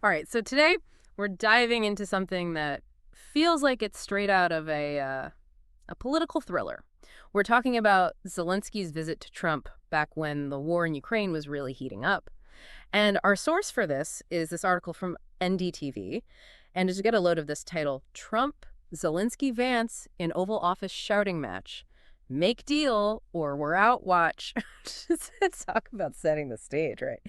All right, so today we're diving into something that feels like it's straight out of a political thriller. We're talking about Zelensky's visit to Trump back when the war in Ukraine was really heating up. And our source for this is this article from NDTV. And as you get a load of this title, Trump, Zelensky, Vance in Oval Office shouting match. Make deal or we're out, watch. Just talk about setting the stage, right?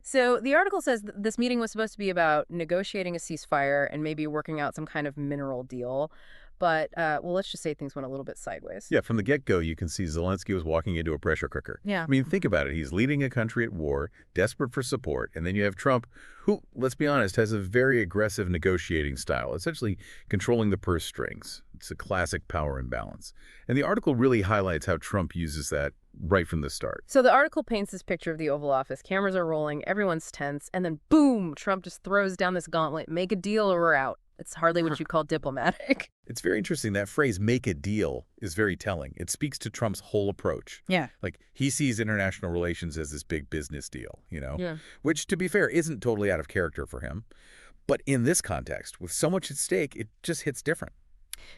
So the article says that this meeting was supposed to be about negotiating a ceasefire and maybe working out some kind of mineral deal. But, well, let's just say things went a little bit sideways. Yeah, from the get-go, you can see Zelensky was walking into a pressure cooker. Yeah. I mean, think about it. He's leading a country at war, desperate for support, and then you have Trump, who, let's be honest, has a very aggressive negotiating style, essentially controlling the purse strings. It's a classic power imbalance. And the article really highlights how Trump uses that right from the start. So the article paints this picture of the Oval Office. Cameras are rolling, everyone's tense, and then boom, Trump just throws down this gauntlet. Make a deal or we're out. It's hardly what you call diplomatic. It's very interesting. That phrase, make a deal, is very telling. It speaks to Trump's whole approach. Yeah. Like, he sees international relations as this big business deal, Yeah. which, to be fair, isn't totally out of character for him. But in this context, with so much at stake, it just hits different.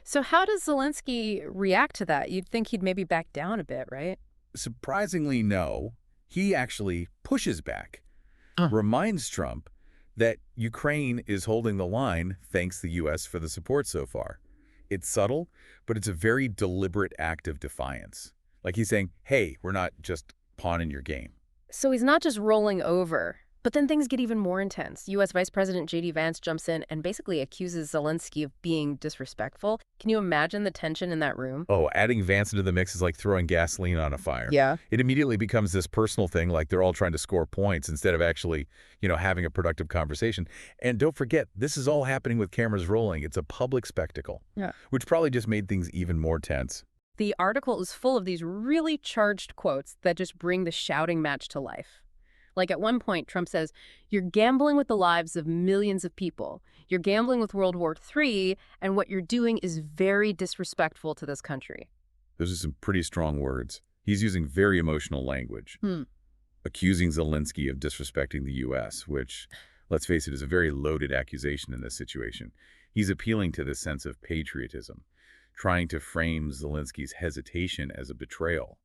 So how does Zelensky react to that? You'd think he'd maybe back down a bit, right? Surprisingly, no. He actually pushes back, reminds Trump that Ukraine is holding the line thanks to the U.S. for the support so far. It's subtle, but it's a very deliberate act of defiance. Like he's saying, hey, we're not just pawning your game. So he's not just rolling over, but then things get even more intense. U.S. Vice President J.D. Vance jumps in and basically accuses Zelensky of being disrespectful. Can you imagine the tension in that room? Oh, adding Vance into the mix is like throwing gasoline on a fire. Yeah. It immediately becomes this personal thing, like they're all trying to score points instead of actually, having a productive conversation. And don't forget, this is all happening with cameras rolling. It's a public spectacle, Yeah. which probably just made things even more tense. The article is full of these really charged quotes that just bring the shouting match to life. Like at one point, Trump says, you're gambling with the lives of millions of people. You're gambling with World War III, and what you're doing is very disrespectful to this country. Those are some pretty strong words. He's using very emotional language, accusing Zelensky of disrespecting the U.S., which, let's face it, is a very loaded accusation in this situation. He's appealing to this sense of patriotism, trying to frame Zelensky's hesitation as a betrayal.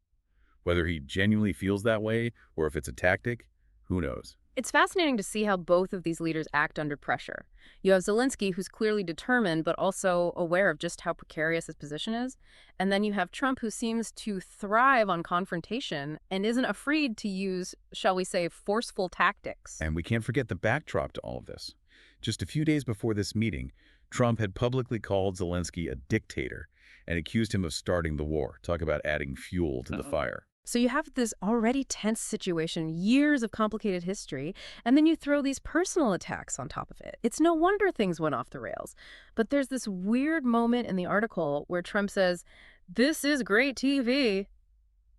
Whether he genuinely feels that way or if it's a tactic, who knows? It's fascinating to see how both of these leaders act under pressure. You have Zelensky, who's clearly determined, but also aware of just how precarious his position is. And then you have Trump, who seems to thrive on confrontation and isn't afraid to use, shall we say, forceful tactics. And we can't forget the backdrop to all of this. Just a few days before this meeting, Trump had publicly called Zelensky a dictator and accused him of starting the war. Talk about adding fuel to the fire. So you have this already tense situation, years of complicated history, and then you throw these personal attacks on top of it. It's no wonder things went off the rails. But there's this weird moment in the article where Trump says, this is great TV.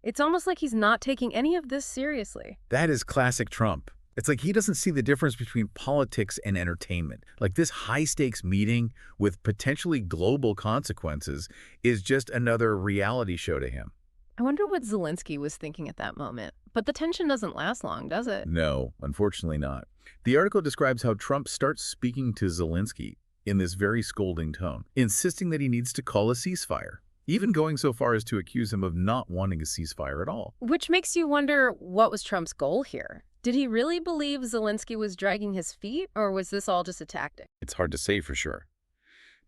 It's almost like he's not taking any of this seriously. That is classic Trump. It's like he doesn't see the difference between politics and entertainment. Like this high-stakes meeting with potentially global consequences is just another reality show to him. I wonder what Zelensky was thinking at that moment. But the tension doesn't last long, does it? No, unfortunately not. The article describes how Trump starts speaking to Zelensky in this very scolding tone, insisting that he needs to call a ceasefire, even going so far as to accuse him of not wanting a ceasefire at all. Which makes you wonder, what was Trump's goal here? Did he really believe Zelensky was dragging his feet, or was this all just a tactic? It's hard to say for sure.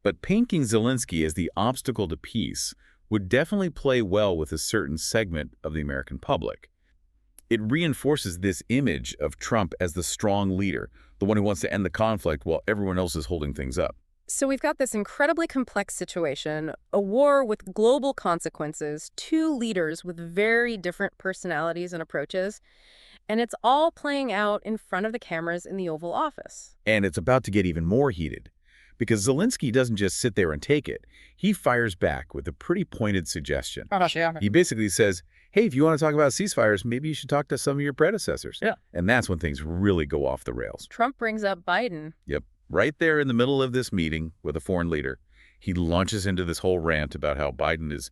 But painting Zelensky as the obstacle to peace would definitely play well with a certain segment of the American public. It reinforces this image of Trump as the strong leader, the one who wants to end the conflict while everyone else is holding things up. So we've got this incredibly complex situation, a war with global consequences, two leaders with very different personalities and approaches, and it's all playing out in front of the cameras in the Oval Office. And it's about to get even more heated, because Zelensky doesn't just sit there and take it. He fires back with a pretty pointed suggestion. He basically says, hey, if you want to talk about ceasefires, maybe you should talk to some of your predecessors. Yeah. And that's when things really go off the rails. Trump brings up Biden. Yep. Right there in the middle of this meeting with a foreign leader, he launches into this whole rant about how Biden is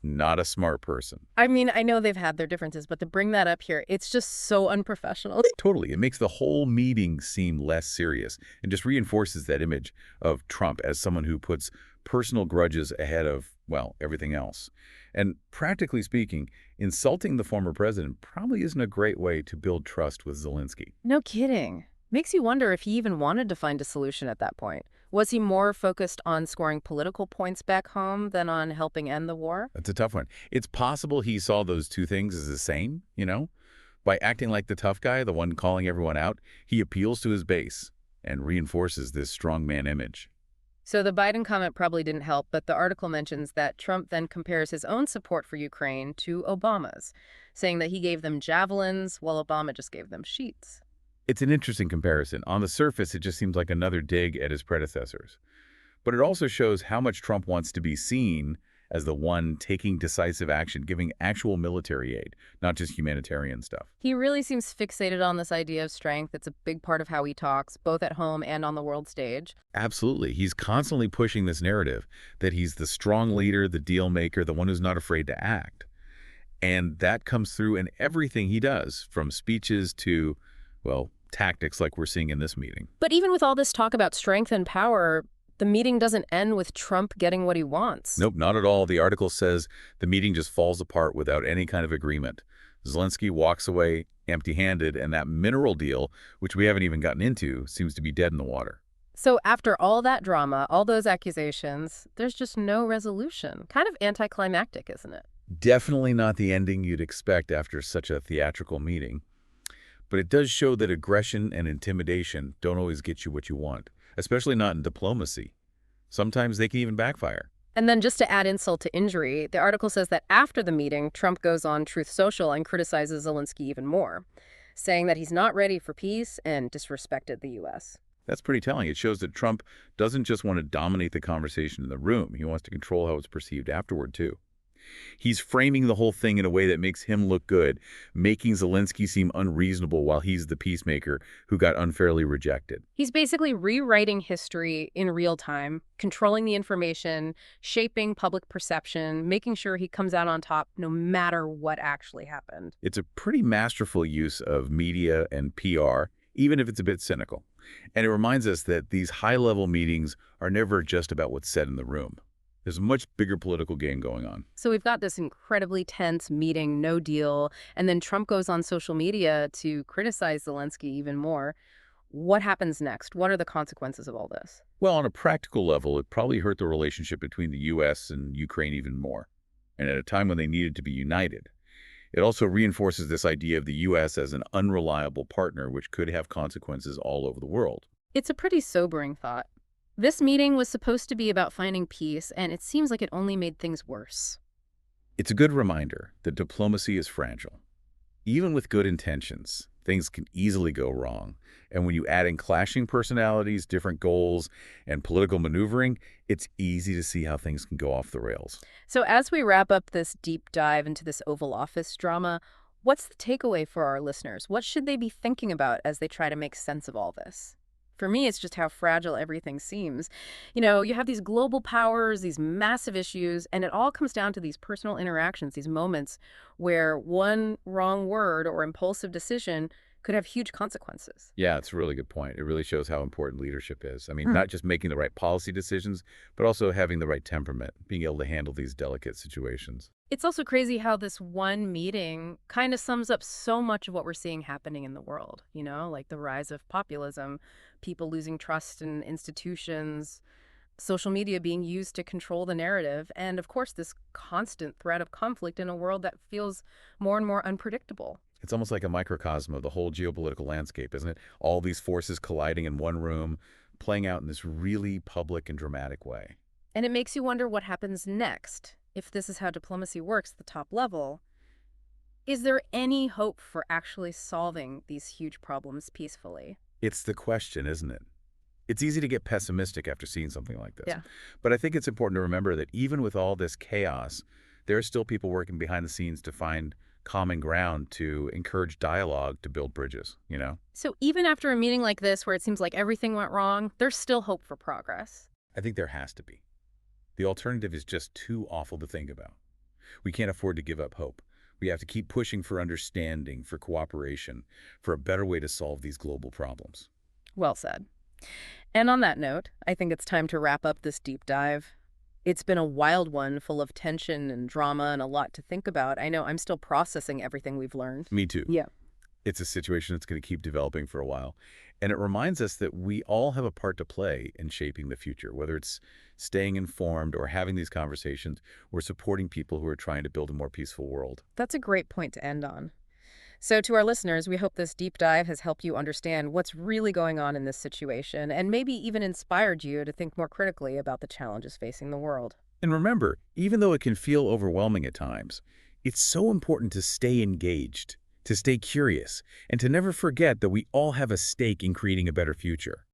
Not a smart person. I mean, I know they've had their differences, but to bring that up here, it's just so unprofessional. Totally. It makes the whole meeting seem less serious and just reinforces that image of Trump as someone who puts personal grudges ahead of, well, everything else. And practically speaking, insulting the former president probably isn't a great way to build trust with Zelensky. No kidding. Makes you wonder if he even wanted to find a solution at that point. Was he more focused on scoring political points back home than on helping end the war? That's a tough one. It's possible he saw those two things as the same, you know? By acting like the tough guy, the one calling everyone out, he appeals to his base and reinforces this strongman image. So the Biden comment probably didn't help, but the article mentions that Trump then compares his own support for Ukraine to Obama's, saying that he gave them javelins while Obama just gave them sheets. It's an interesting comparison. On the surface, it just seems like another dig at his predecessors. But it also shows how much Trump wants to be seen as the one taking decisive action, giving actual military aid, not just humanitarian stuff. He really seems fixated on this idea of strength. It's a big part of how he talks, both at home and on the world stage. Absolutely. He's constantly pushing this narrative that he's the strong leader, the deal maker, the one who's not afraid to act. And that comes through in everything he does, from speeches to, well, tactics like we're seeing in this meeting. But even with all this talk about strength and power, the meeting doesn't end with Trump getting what he wants. Nope, not at all. The article says the meeting just falls apart without any kind of agreement. Zelensky walks away empty-handed, and that mineral deal, which we haven't even gotten into, seems to be dead in the water. So after all that drama, all those accusations, there's just no resolution. Kind of anticlimactic, isn't it? Definitely not the ending you'd expect after such a theatrical meeting. But it does show that aggression and intimidation don't always get you what you want, especially not in diplomacy. Sometimes they can even backfire. And then just to add insult to injury, the article says that after the meeting, Trump goes on Truth Social and criticizes Zelensky even more, saying that he's not ready for peace and disrespected the U.S. That's pretty telling. It shows that Trump doesn't just want to dominate the conversation in the room. He wants to control how it's perceived afterward, too. He's framing the whole thing in a way that makes him look good, making Zelensky seem unreasonable while he's the peacemaker who got unfairly rejected. He's basically rewriting history in real time, controlling the information, shaping public perception, making sure he comes out on top no matter what actually happened. It's a pretty masterful use of media and PR, even if it's a bit cynical. And it reminds us that these high-level meetings are never just about what's said in the room. There's a much bigger political game going on. So we've got this incredibly tense meeting, no deal, and then Trump goes on social media to criticize Zelensky even more. What happens next? What are the consequences of all this? Well, on a practical level, it probably hurt the relationship between the U.S. and Ukraine even more, and at a time when they needed to be united. It also reinforces this idea of the U.S. as an unreliable partner, which could have consequences all over the world. It's a pretty sobering thought. This meeting was supposed to be about finding peace, and it seems like it only made things worse. It's a good reminder that diplomacy is fragile. Even with good intentions, things can easily go wrong. And when you add in clashing personalities, different goals, and political maneuvering, it's easy to see how things can go off the rails. So as we wrap up this deep dive into this Oval Office drama, what's the takeaway for our listeners? What should they be thinking about as they try to make sense of all this? For me, it's just how fragile everything seems. You know, you have these global powers, these massive issues, and it all comes down to these personal interactions, these moments where one wrong word or impulsive decision could have huge consequences. Yeah, it's a really good point. It really shows how important leadership is. I mean, not just making the right policy decisions, but also having the right temperament, being able to handle these delicate situations. It's also crazy how this one meeting kind of sums up so much of what we're seeing happening in the world, you know, like the rise of populism, people losing trust in institutions, social media being used to control the narrative, and of course, this constant threat of conflict in a world that feels more and more unpredictable. It's almost like a microcosm of the whole geopolitical landscape, isn't it? All these forces colliding in one room, playing out in this really public and dramatic way. And it makes you wonder what happens next. If this is how diplomacy works at the top level, is there any hope for actually solving these huge problems peacefully? It's the question, isn't it? It's easy to get pessimistic after seeing something like this. Yeah. But I think it's important to remember that even with all this chaos, there are still people working behind the scenes to find common ground, to encourage dialogue, to build bridges, you know? So even after a meeting like this where it seems like everything went wrong, there's still hope for progress. I think there has to be. The alternative is just too awful to think about. We can't afford to give up hope. We have to keep pushing for understanding, for cooperation, for a better way to solve these global problems. Well said. And on that note, I think it's time to wrap up this deep dive. It's been a wild one, full of tension and drama and a lot to think about. I know I'm still processing everything we've learned. Me too. Yeah. It's a situation that's going to keep developing for a while. And it reminds us that we all have a part to play in shaping the future, whether it's staying informed or having these conversations or supporting people who are trying to build a more peaceful world. That's a great point to end on. So, to our listeners, we hope this deep dive has helped you understand what's really going on in this situation and maybe even inspired you to think more critically about the challenges facing the world. And remember, even though it can feel overwhelming at times, it's so important to stay engaged, to stay curious, and to never forget that we all have a stake in creating a better future.